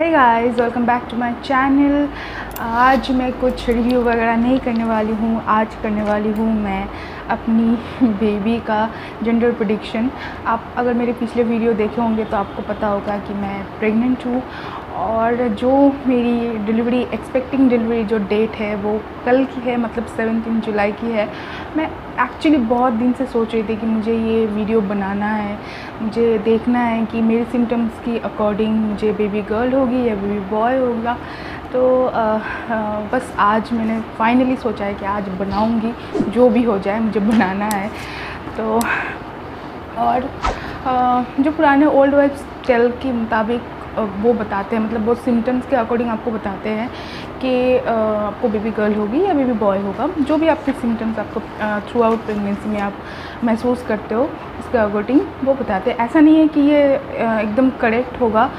Hey guys, welcome back to my channel. आज मैं कुछ रिव्यू वगैरह नहीं करने वाली हूँ। आज करने वाली हूँ मैं अपनी बेबी का जेंडर प्रेडिक्शन। आप अगर मेरे पिछले वीडियो देखे होंगे तो आपको पता होगा कि मैं प्रेग्नेंट हूँ और जो मेरी डिलीवरी एक्सपेक्टिंग डिलीवरी जो डेट है वो कल की है, मतलब 17 जुलाई की है। मैं एक्चुअली बहुत दिन से सोच रही थी कि मुझे ये वीडियो बनाना है, मुझे देखना है कि मेरे सिम्टम्स की अकॉर्डिंग मुझे बेबी गर्ल होगी या बेबी बॉय होगा। तो बस आज मैंने फाइनली सोचा है कि आज बनाऊंगी, जो भी हो जाए मुझे बनाना है। तो और जो पुराने ओल्ड वाइब्स टेल के मुताबिक वो बताते हैं, मतलब वो सिम्टम्स के अकॉर्डिंग आपको बताते हैं कि आपको बेबी गर्ल होगी या बेबी बॉय होगा। जो भी आपके सिम्टम्स आपको थ्रू आउट प्रेगनेंसी में आप महसूस करते हो उसके अकॉर्डिंग वो बताते हैं। ऐसा नहीं है कि ये एकदम करेक्ट होगा।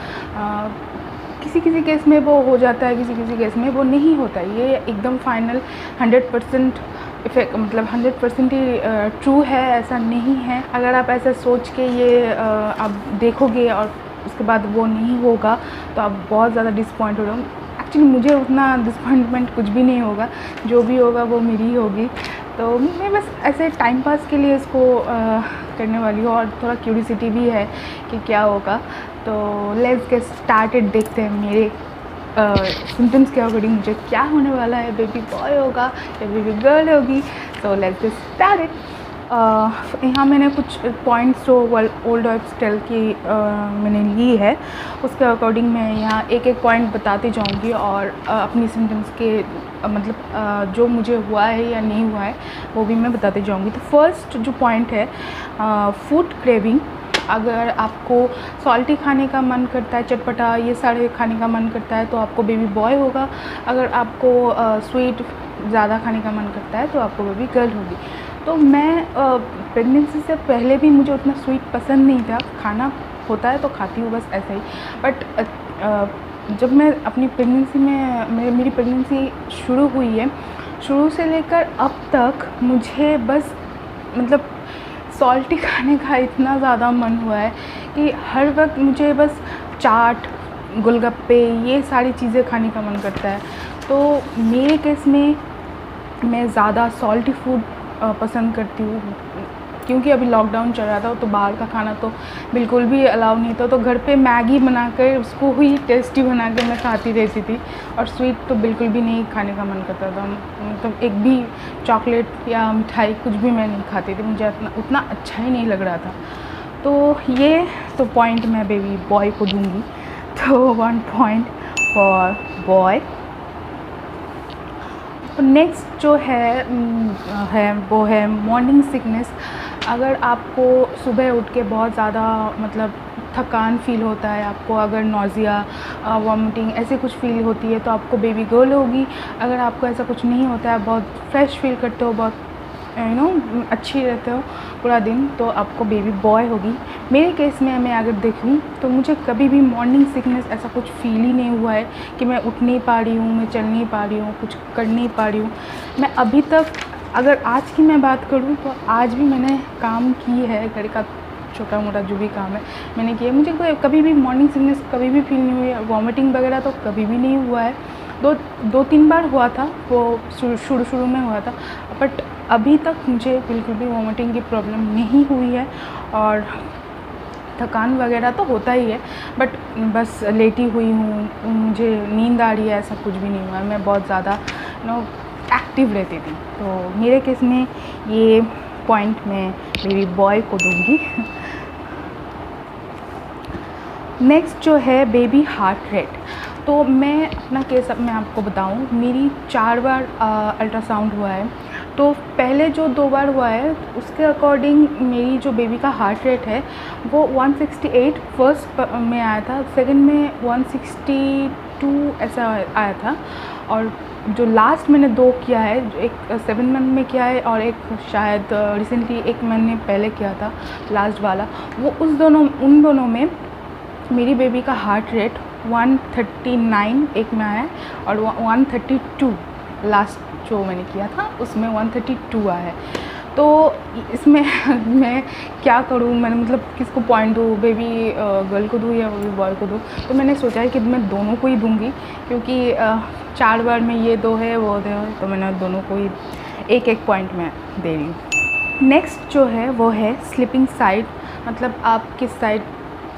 किसी किसी केस में वो हो जाता है, किसी किसी केस में वो नहीं होता। ये एकदम फाइनल 100% इफेक्ट, मतलब 100% ही ट्रू है, ऐसा नहीं है। अगर आप ऐसा सोच के ये आप देखोगे और उसके बाद वो नहीं होगा तो आप बहुत ज़्यादा डिसपॉइंट हो रहे हो। एक्चुअली मुझे उतना डिसपॉइंटमेंट कुछ भी नहीं होगा, जो भी होगा वो मेरी ही होगी। तो मैं बस ऐसे टाइम पास के लिए इसको करने वाली हूँ और थोड़ा क्यूरियोसिटी भी है कि क्या होगा। तो लेट्स गेट स्टार्टेड। देखते हैं मेरे सिम्टम्स के अकॉर्डिंग मुझे क्या होने वाला है, बेबी बॉय होगा या बेबी गर्ल होगी। तो लेट्स गेट स्टार्टेड। यहाँ मैंने कुछ पॉइंट्स जो ओल्ड वाइब्स टेल की मैंने ली है उसके अकॉर्डिंग मैं यहाँ एक एक पॉइंट बताती जाऊँगी और अपनी सिम्टम्स के मतलब जो मुझे हुआ है या नहीं हुआ है वो भी मैं बताती जाऊँगी। तो फर्स्ट जो पॉइंट है फूड क्रेविंग। अगर आपको सॉल्टी खाने का मन करता है, चटपटा ये सारे खाने का मन करता है तो आपको बेबी बॉय होगा। अगर आपको स्वीट ज़्यादा खाने का मन करता है तो आपको बेबी गर्ल होगी। तो मैं प्रेगनेंसी से पहले भी मुझे उतना स्वीट पसंद नहीं था, खाना होता है तो खाती हूँ बस ऐसा ही। बट जब मैं अपनी प्रेगनेंसी में मेरी प्रेगनेंसी शुरू हुई है, शुरू से लेकर अब तक मुझे बस मतलब सॉल्टी खाने का इतना ज़्यादा मन हुआ है कि हर वक्त मुझे बस चाट, गोलगप्पे ये सारी चीज़ें खाने का मन करता है। तो मेरे केस में मैं ज़्यादा सॉल्टी फूड पसंद करती हूँ, क्योंकि अभी लॉकडाउन चल रहा था तो बाहर का खाना तो बिल्कुल भी अलाउ नहीं था। तो घर पे मैगी बनाकर उसको ही टेस्टी बना के मैं खाती रहती थी और स्वीट तो बिल्कुल भी नहीं खाने का मन करता था। मतलब एक भी चॉकलेट या मिठाई कुछ भी मैं नहीं खाती थी, मुझे उतना अच्छा ही नहीं लग रहा था। तो ये तो पॉइंट मैं बेबी बॉय को दूँगी। तो 1 पॉइंट फॉर बॉय। नेक्स्ट जो है वो है मॉर्निंग सिकनेस। अगर आपको सुबह उठ के बहुत ज़्यादा मतलब थकान फील होता है, आपको अगर नोज़िया, वॉमिटिंग ऐसे कुछ फील होती है तो आपको बेबी गर्ल होगी। अगर आपको ऐसा कुछ नहीं होता है, बहुत फ्रेश फील करते हो, बहुत अच्छी रहते हो पूरा दिन, तो आपको बेबी बॉय होगी। मेरे केस में मैं अगर देखूँ तो मुझे कभी भी मॉर्निंग सिकनेस ऐसा कुछ फील ही नहीं हुआ है कि मैं उठ नहीं पा रही हूँ, मैं चल नहीं पा रही हूँ, कुछ कर नहीं पा रही हूँ। मैं अभी तक अगर आज की मैं बात करूँ तो आज भी मैंने काम की है, घर का छोटा मोटा जो भी काम है मैंने किया। मुझे कोई कभी भी मॉर्निंग सिकनेस कभी भी फील नहीं हुई है। वॉमिटिंग वगैरह तो कभी भी नहीं हुआ है। दो तीन बार हुआ था, वो शुरू में हुआ था, बट अभी तक मुझे बिल्कुल भी वॉमिटिंग की प्रॉब्लम नहीं हुई है। और थकान वगैरह तो होता ही है, बट बस लेटी हुई हूँ, मुझे नींद आ रही है, ऐसा कुछ भी नहीं हुआ है। मैं बहुत ज़्यादा एक्टिव रहती थी। तो मेरे केस में ये पॉइंट मैं मेरी बॉय को दूँगी। नेक्स्ट जो है बेबी हार्ट रेट। तो मैं अपना केस अब मैं आपको बताऊं, मेरी 4 बार अल्ट्रासाउंड हुआ है। तो पहले जो 2 बार हुआ है उसके अकॉर्डिंग मेरी जो बेबी का हार्ट रेट है वो 168 फर्स्ट में आया था, सेकंड में 162 ऐसा आया था। और जो लास्ट मैंने 2 किया है, एक 7 मंथ में किया है और एक शायद रिसेंटली 1 महीने पहले किया था लास्ट वाला, वो उन दोनों में मेरी बेबी का हार्ट रेट 139 एक में आया है और 132 लास्ट जो मैंने किया था उसमें 132 आया है। तो इसमें मैं क्या करूँ, मैंने मतलब किसको पॉइंट दूँ, बेबी गर्ल को दूँ या बेबी बॉय को दूँ। तो मैंने सोचा है कि मैं दोनों को ही दूँगी, क्योंकि 4 बार में ये 2 है वो 2 है, तो मैंने दोनों को ही एक एक पॉइंट में दे रही हूँ। नेक्स्ट जो है वो है स्लीपिंग साइड, मतलब आप किस साइड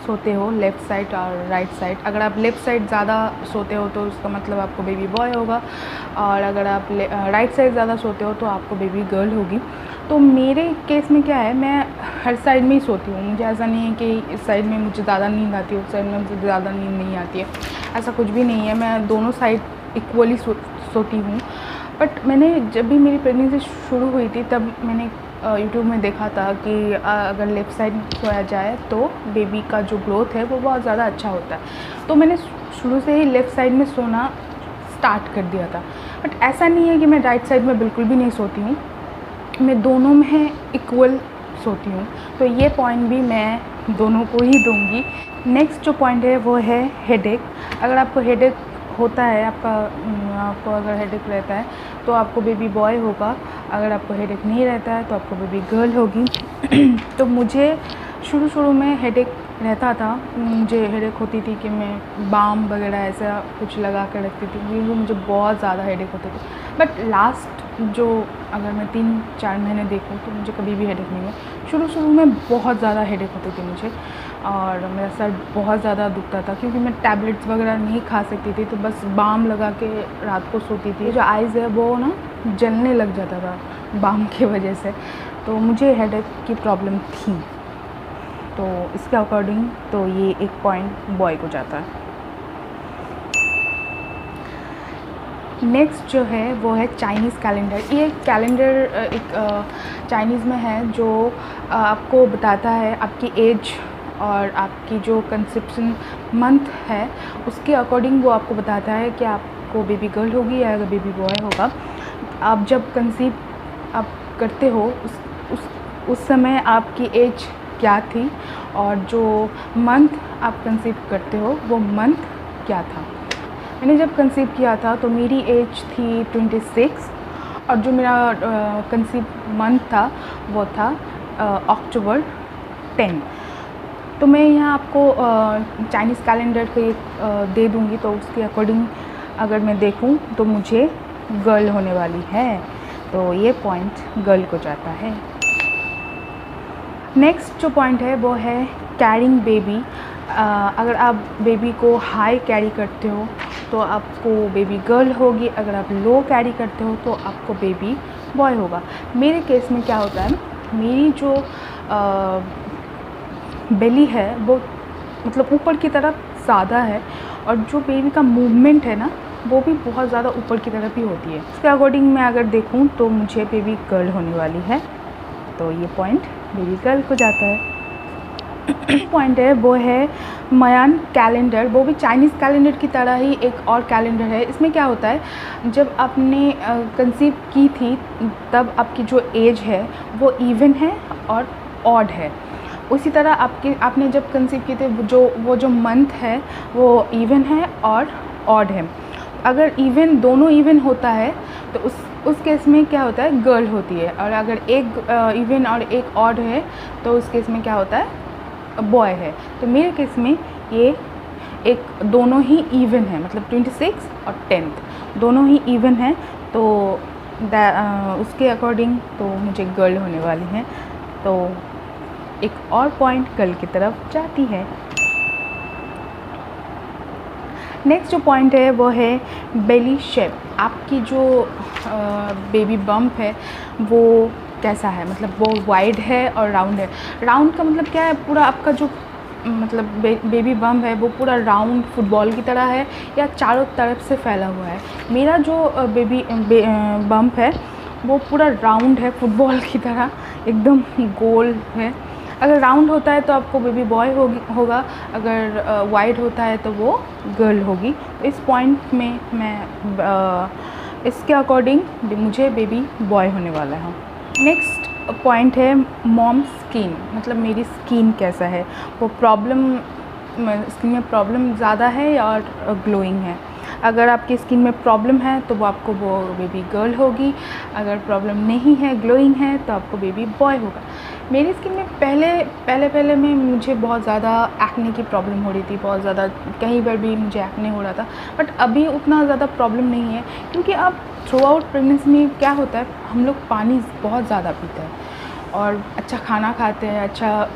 सोते हो, लेफ़्ट साइड और राइट साइड। अगर आप लेफ़्ट साइड ज़्यादा सोते हो तो उसका मतलब आपको बेबी बॉय होगा, और अगर आप राइट साइड ज़्यादा सोते हो तो आपको बेबी गर्ल होगी। तो मेरे केस में क्या है, मैं हर साइड में ही सोती हूँ। मुझे ऐसा नहीं है कि इस साइड में मुझे ज़्यादा नींद आती है, उस साइड में मुझे ज़्यादा नींद नहीं आती है, ऐसा कुछ भी नहीं है। मैं दोनों साइड इक्वली सोती हूँ। बट मैंने जब भी मेरी प्रेगनेंसी शुरू हुई थी तब मैंने यूट्यूब में देखा था कि अगर लेफ़्ट साइड सोया जाए तो बेबी का जो ग्रोथ है वो बहुत ज़्यादा अच्छा होता है। तो मैंने शुरू से ही लेफ़्ट साइड में सोना स्टार्ट कर दिया था। बट ऐसा नहीं है कि मैं राइट साइड में बिल्कुल भी नहीं सोती हूँ, मैं दोनों में इक्वल सोती हूँ। तो ये पॉइंट भी मैं दोनों को ही दूँगी। नेक्स्ट जो पॉइंट है वो है हेडेक। अगर आपको हेडेक होता है, आपको अगर हेडेक रहता है तो आपको बेबी बॉय होगा, अगर आपको हेडेक नहीं रहता है तो आपको बेबी गर्ल होगी। तो मुझे शुरू में हेडेक रहता था, मुझे हेडेक होती थी कि मैं बाम वगैरह ऐसा कुछ लगा कर रखती थी, क्योंकि मुझे बहुत ज़्यादा हेडेक होती थी। बट लास्ट जो अगर मैं 3-4 महीने देखूँ तो मुझे कभी भी हेडेक नहीं हुआ। शुरू में बहुत ज़्यादा हेडेक होती थी मुझे, और मेरा सर बहुत ज़्यादा दुखता था, क्योंकि मैं टैबलेट्स वगैरह नहीं खा सकती थी, तो बस बाम लगा के रात को सोती थी। जो आइज़ है वो ना जलने लग जाता था बाम की वजह से, तो मुझे हेडेक की प्रॉब्लम थी। तो इसके अकॉर्डिंग तो ये एक पॉइंट बॉय को जाता है। नेक्स्ट जो है वो है चाइनीज़ कैलेंडर। ये कैलेंडर एक चाइनीज़ में है जो आपको बताता है आपकी एज और आपकी जो कंसेप्शन मंथ है उसके अकॉर्डिंग वो आपको बताता है कि आपको बेबी गर्ल होगी या बेबी बॉय होगा। आप जब कंसीव आप करते हो उस समय आपकी एज क्या थी, और जो मंथ आप कंसीव करते हो वो मंथ क्या था। मैंने जब कंसीव किया था तो मेरी एज थी 26, और जो मेरा कंसीव मंथ था वो था अक्टूबर 10। तो मैं यहाँ आपको चाइनीज़ कैलेंडर पे दे दूँगी, तो उसके अकॉर्डिंग अगर मैं देखूँ तो मुझे गर्ल होने वाली है, तो ये पॉइंट गर्ल को जाता है। नेक्स्ट जो पॉइंट है वो है कैरिंग बेबी। अगर आप बेबी को हाई कैरी करते हो तो आपको बेबी गर्ल होगी, अगर आप लो कैरी करते हो तो आपको बेबी बॉय होगा। मेरे केस में क्या होता है, मेरी जो बेली है वो मतलब ऊपर की तरफ ज़्यादा है, और जो बेबी का मूवमेंट है ना वो भी बहुत ज़्यादा ऊपर की तरफ ही होती है। इसके अकॉर्डिंग मैं अगर देखूं तो मुझे बेबी गर्ल होने वाली है, तो ये पॉइंट बेबी गर्ल को जाता है। पॉइंट है वो है मयान कैलेंडर। वो भी चाइनीज़ कैलेंडर की तरह ही एक और कैलेंडर है। इसमें क्या होता है, जब आपने कंसीव की थी तब आपकी जो एज है वो इवन है और ऑड है। उसी तरह आपने जब कंसीव की थी वो जो मंथ है वो इवन है और ऑड है। अगर इवन दोनों इवन होता है तो उस केस में क्या होता है, गर्ल होती है, और अगर एक इवन और एक ऑड है तो उस केस में क्या होता है, बॉय है। तो मेरे केस में ये एक दोनों ही इवन है, मतलब 26 और 10 दोनों ही इवन है, तो उसके अकॉर्डिंग तो मुझे गर्ल होने वाली है, तो एक और पॉइंट गर्ल की तरफ जाती है। नेक्स्ट जो पॉइंट है वो है बेली शेप। आपकी जो बेबी बम्प है वो कैसा है, मतलब वो वाइड है और राउंड है। राउंड का मतलब क्या है, पूरा आपका जो मतलब बेबी बम्प है वो पूरा राउंड फुटबॉल की तरह है या चारों तरफ से फैला हुआ है। मेरा जो बेबी बम्प है वो पूरा राउंड है, फुटबॉल की तरह एकदम गोल है। अगर राउंड होता है तो आपको बेबी बॉय होगा, अगर वाइड होता है तो वो गर्ल होगी। तो इस पॉइंट में मैं इसके अकॉर्डिंग मुझे बेबी बॉय होने वाला है। नेक्स्ट पॉइंट है मॉम स्किन, मतलब मेरी स्किन कैसा है। वो प्रॉब्लम स्किन में प्रॉब्लम ज़्यादा है या और ग्लोइंग है। अगर आपकी स्किन में प्रॉब्लम है तो वो आपको वो बेबी गर्ल होगी, अगर प्रॉब्लम नहीं है, ग्लोइंग है, तो आपको बेबी बॉय होगा। मेरी स्किन में पहले में मुझे बहुत ज़्यादा एक्ने की प्रॉब्लम हो रही थी, बहुत ज़्यादा, कहीं बार भी मुझे एक्ने हो रहा था। बट अभी उतना ज़्यादा प्रॉब्लम नहीं है, क्योंकि अब थ्रू आउट प्रेगनेंसी में क्या होता है, हम लोग पानी बहुत ज़्यादा पीते हैं और अच्छा खाना खाते हैं, अच्छा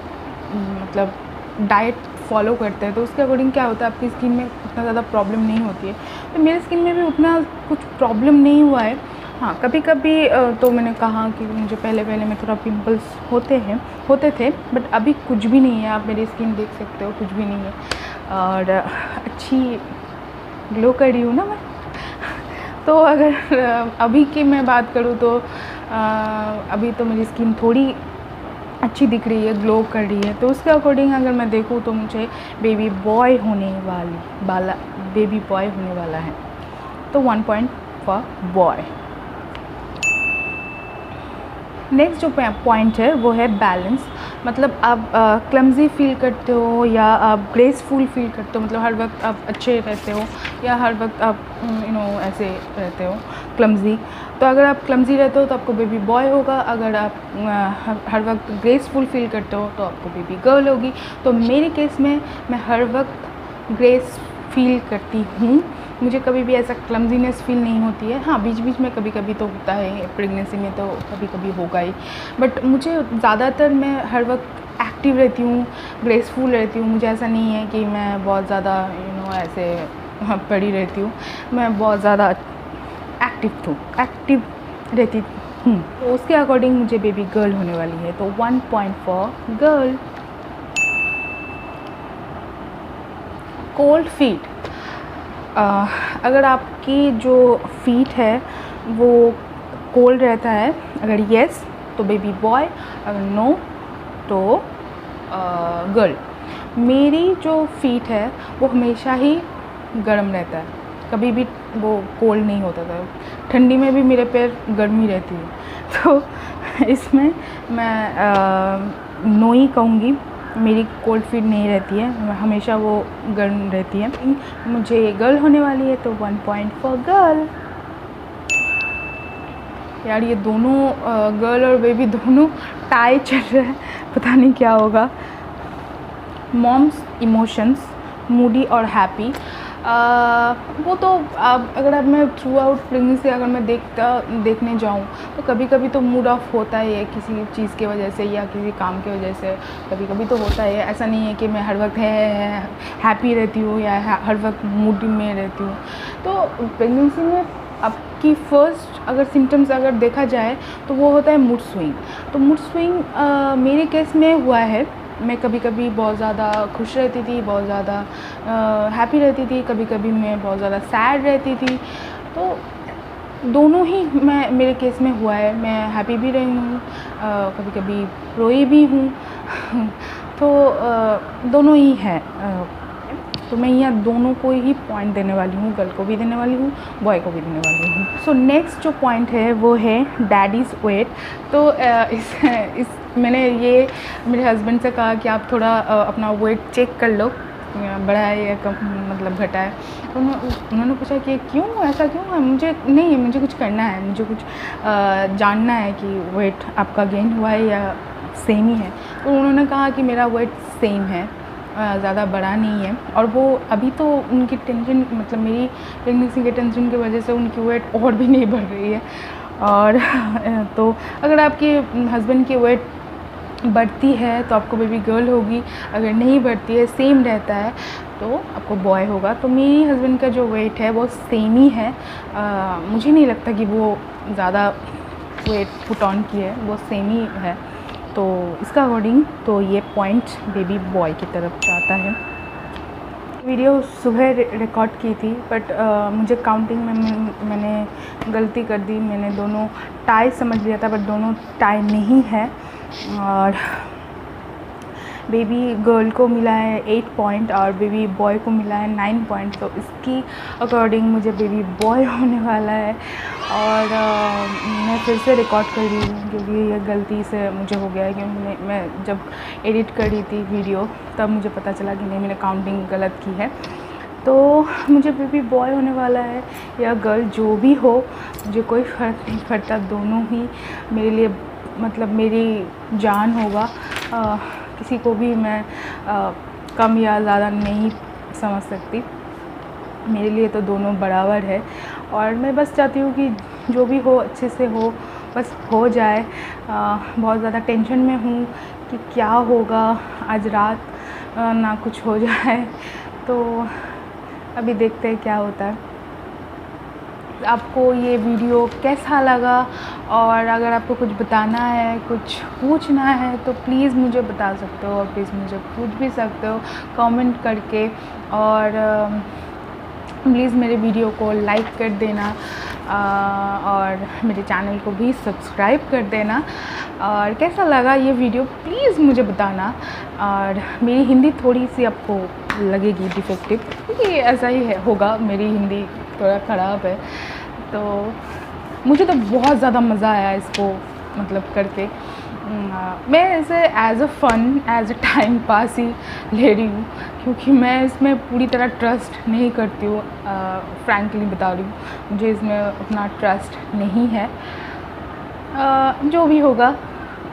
मतलब डाइट फॉलो करते हैं, तो उसके अकॉर्डिंग क्या होता है, आपकी स्किन में उतना ज़्यादा प्रॉब्लम नहीं होती है। तो मेरी स्किन में भी उतना कुछ प्रॉब्लम नहीं हुआ है। हाँ, कभी कभी तो मैंने कहा कि मुझे पहले में थोड़ा पिंपल्स होते थे, बट अभी कुछ भी नहीं है। आप मेरी स्किन देख सकते हो, कुछ भी नहीं है और अच्छी ग्लो कर रही हूँ ना मैं। तो अगर अभी की मैं बात करूँ तो अभी तो मेरी स्किन थोड़ी अच्छी दिख रही है, ग्लो कर रही है। तो उसके अकॉर्डिंग अगर मैं देखूँ तो मुझे बेबी बॉय होने वाला है। तो 1 पॉइंट फॉर बॉय। नेक्स्ट जो पॉइंट है वो है बैलेंस। मतलब आप क्लमजी फील करते हो या आप ग्रेसफुल फील करते हो, मतलब हर वक्त आप अच्छे रहते हो या हर वक्त आप ऐसे रहते हो क्लमजी। तो अगर आप क्लमजी रहते हो तो आपको बेबी बॉय होगा, अगर आप हर वक्त ग्रेसफुल फील करते हो तो आपको बेबी गर्ल होगी। तो मेरे केस में मैं हर वक्त ग्रेस फील करती हूँ, मुझे कभी भी ऐसा क्लमजीनेस फील नहीं होती है। हाँ, बीच बीच में कभी कभी तो होता है, प्रेगनेंसी में तो कभी कभी होगा ही, बट मुझे ज़्यादातर मैं हर वक्त एक्टिव रहती हूँ, ग्रेसफुल रहती हूँ। मुझे ऐसा नहीं है कि मैं बहुत ज़्यादा ऐसे पड़ी रहती हूँ, मैं बहुत ज़्यादा एक्टिव रहती हूँ। तो उसके अकॉर्डिंग मुझे बेबी गर्ल होने वाली है। तो 1 point for girl. Cold feet. अगर आपकी जो फीट है वो कोल्ड रहता है, अगर येस तो बेबी बॉय, अगर नो तो गर्ल। मेरी जो फीट है वो हमेशा ही गर्म रहता है, कभी भी वो कोल्ड नहीं होता था। ठंडी में भी मेरे पैर गर्म ही रहती है। तो इसमें मैं नो ही कहूँगी, मेरी कोल्ड फीट नहीं रहती है, हमेशा वो गर्म रहती है। मुझे गर्ल होने वाली है तो 1 पॉइंट फॉर गर्ल। यार ये दोनों गर्ल और बेबी दोनों टाई चल रहा है, पता नहीं क्या होगा। मॉम्स इमोशंस, मूडी और हैप्पी। वो तो अगर अब मैं थ्रू आउट प्रेगनेंसी अगर मैं देखने जाऊँ तो कभी कभी तो मूड ऑफ होता ही है किसी चीज़ की वजह से या किसी काम की वजह से, कभी कभी तो होता है। ऐसा नहीं है कि मैं हर वक्त हैप्पी रहती हूँ या हर वक्त मूड में रहती हूँ। तो प्रेगनेंसी में आपकी फर्स्ट अगर सिम्टम्स अगर देखा जाए तो वो होता है मूड स्विंग। तो मूड स्विंग मेरे केस में हुआ है। मैं कभी कभी बहुत ज़्यादा खुश रहती थी, बहुत ज़्यादा हैप्पी रहती थी, कभी कभी मैं बहुत ज़्यादा सैड रहती थी। तो दोनों ही मेरे केस में हुआ है। मैं हैप्पी भी रही हूँ, कभी कभी रोई भी हूँ। तो दोनों ही है। तो मैं यहाँ दोनों को ही पॉइंट देने वाली हूँ, गर्ल को भी देने वाली हूँ, बॉय को भी देने वाली हूँ। सो नेक्स्ट जो पॉइंट है वो है डैडीज़ वेट। तो मैंने ये मेरे हस्बैंड से कहा कि आप थोड़ा अपना वेट चेक कर लो, बढ़ा है या कम, मतलब घटा है। तो उन्होंने पूछा कि क्यों, ऐसा क्यों है? मुझे कुछ करना है, मुझे कुछ जानना है कि वेट आपका गेन हुआ है या सेम ही है। तो उन्होंने कहा कि मेरा वेट सेम है, ज़्यादा बड़ा नहीं है। और वो अभी तो उनकी टेंशन, मतलब मेरी प्रेगनेंसी के टेंशन की वजह से उनकी वेट और भी नहीं बढ़ रही है। और तो अगर आपके हस्बैंड की वेट बढ़ती है तो आपको बेबी गर्ल होगी, अगर नहीं बढ़ती है, सेम रहता है, तो आपको बॉय होगा। तो मेरी हस्बैंड का जो वेट है वो सेम ही है। मुझे नहीं लगता कि वो ज़्यादा वेट पुट ऑन की है, वो सेम ही है। तो इसका अकॉर्डिंग तो ये पॉइंट बेबी बॉय की तरफ जाता है। वीडियो सुबह रिकॉर्ड की थी, बट मुझे काउंटिंग में मैंने गलती कर दी। मैंने दोनों टाई समझ लिया था, बट दोनों टाई नहीं है। और बेबी गर्ल को मिला है 8 पॉइंट और बेबी बॉय को मिला है 9 पॉइंट। तो इसकी अकॉर्डिंग मुझे बेबी बॉय होने वाला है। और मैं फिर से रिकॉर्ड कर रही हूँ क्योंकि ये गलती से मुझे हो गया है कि मैं जब एडिट कर रही थी वीडियो तब मुझे पता चला कि नहीं, मैंने काउंटिंग गलत की है। तो मुझे बेबी बॉय होने वाला है या गर्ल, जो भी हो मुझे कोई फ़र्क नहीं पड़ता। दोनों ही मेरे लिए मतलब मेरी जान होगा। किसी को भी मैं कम या ज़्यादा नहीं समझ सकती। मेरे लिए तो दोनों बराबर है और मैं बस चाहती हूँ कि जो भी हो अच्छे से हो, बस हो जाए। बहुत ज़्यादा टेंशन में हूँ कि क्या होगा आज रात, ना कुछ हो जाए। तो अभी देखते हैं क्या होता है। आपको ये वीडियो कैसा लगा, और अगर आपको कुछ बताना है, कुछ पूछना है तो प्लीज़ मुझे बता सकते हो, और प्लीज़ मुझे पूछ भी सकते हो कमेंट करके। और प्लीज़ मेरे वीडियो को लाइक कर देना और मेरे चैनल को भी सब्सक्राइब कर देना। और कैसा लगा ये वीडियो प्लीज़ मुझे बताना। और मेरी हिंदी थोड़ी सी आपको लगेगी डिफेक्टिव क्योंकि ऐसा ही होगा, मेरी हिंदी थोड़ा ख़राब है। तो मुझे तो बहुत ज़्यादा मज़ा आया इसको मतलब करके। मैं इसे as a fun, as a time pass ही ले रही हूँ क्योंकि मैं इसमें पूरी तरह ट्रस्ट नहीं करती हूँ। फ्रैंकली बता रही हूँ, मुझे इसमें उतना ट्रस्ट नहीं है। जो भी होगा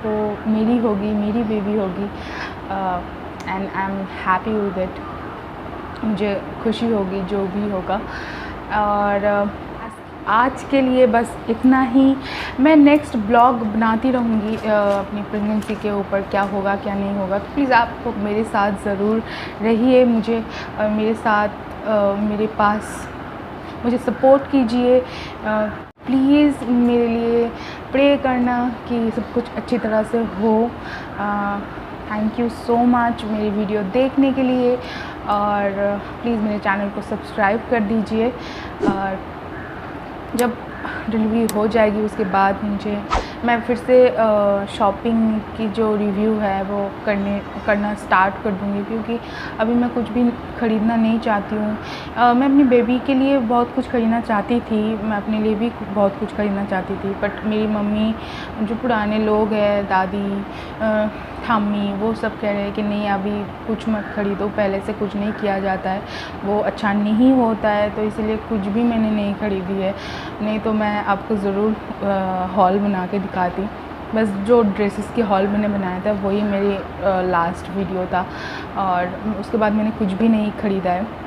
वो मेरी होगी, मेरी बेबी होगी, and I am happy with it. मुझे खुशी होगी जो भी होगा। और आज के लिए बस इतना ही। मैं नेक्स्ट ब्लॉग बनाती रहूँगी अपनी प्रेगनेंसी के ऊपर, क्या होगा क्या नहीं होगा। तो प्लीज़ आप मेरे साथ ज़रूर रहिए, मुझे मेरे साथ मेरे पास मुझे सपोर्ट कीजिए। प्लीज़ मेरे लिए प्रे करना कि सब कुछ अच्छी तरह से हो। थैंक यू सो मच मेरी वीडियो देखने के लिए, और प्लीज़ मेरे चैनल को सब्सक्राइब कर दीजिए। और जब डिलीवरी हो जाएगी उसके बाद मैं फिर से शॉपिंग की जो रिव्यू है वो करना स्टार्ट कर दूँगी क्योंकि अभी मैं कुछ भी ख़रीदना नहीं चाहती हूँ। मैं अपनी बेबी के लिए बहुत कुछ ख़रीदना चाहती थी, मैं अपने लिए भी बहुत कुछ ख़रीदना चाहती थी, बट मेरी मम्मी, जो पुराने लोग हैं, दादी, ठाम्मी, वो सब कह रहे हैं कि नहीं अभी कुछ मत ख़रीदो, पहले से कुछ नहीं किया जाता है, वो अच्छा नहीं होता है। तो इसलिए कुछ भी मैंने नहीं ख़रीदी है, नहीं तो मैं आपको ज़रूर हॉल बना के दिखाती। बस जो ड्रेसेस की हॉल मैंने बनाया था वही मेरी लास्ट वीडियो था, और उसके बाद मैंने कुछ भी नहीं ख़रीदा है।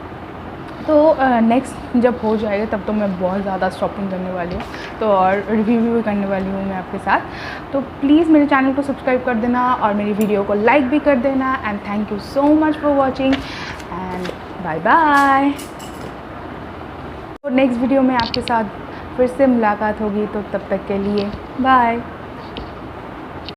तो नेक्स्ट जब हो जाएगा तब तो मैं बहुत ज़्यादा शॉपिंग करने वाली हूँ, तो और रिव्यू भी करने वाली हूँ मैं आपके साथ। तो प्लीज़ मेरे चैनल को सब्सक्राइब कर देना और मेरी वीडियो को लाइक भी कर देना। And thank you so much for watching, and bye bye. तो नेक्स्ट वीडियो में आपके साथ फिर से मुलाकात होगी, तो तब तक के लिए बाय।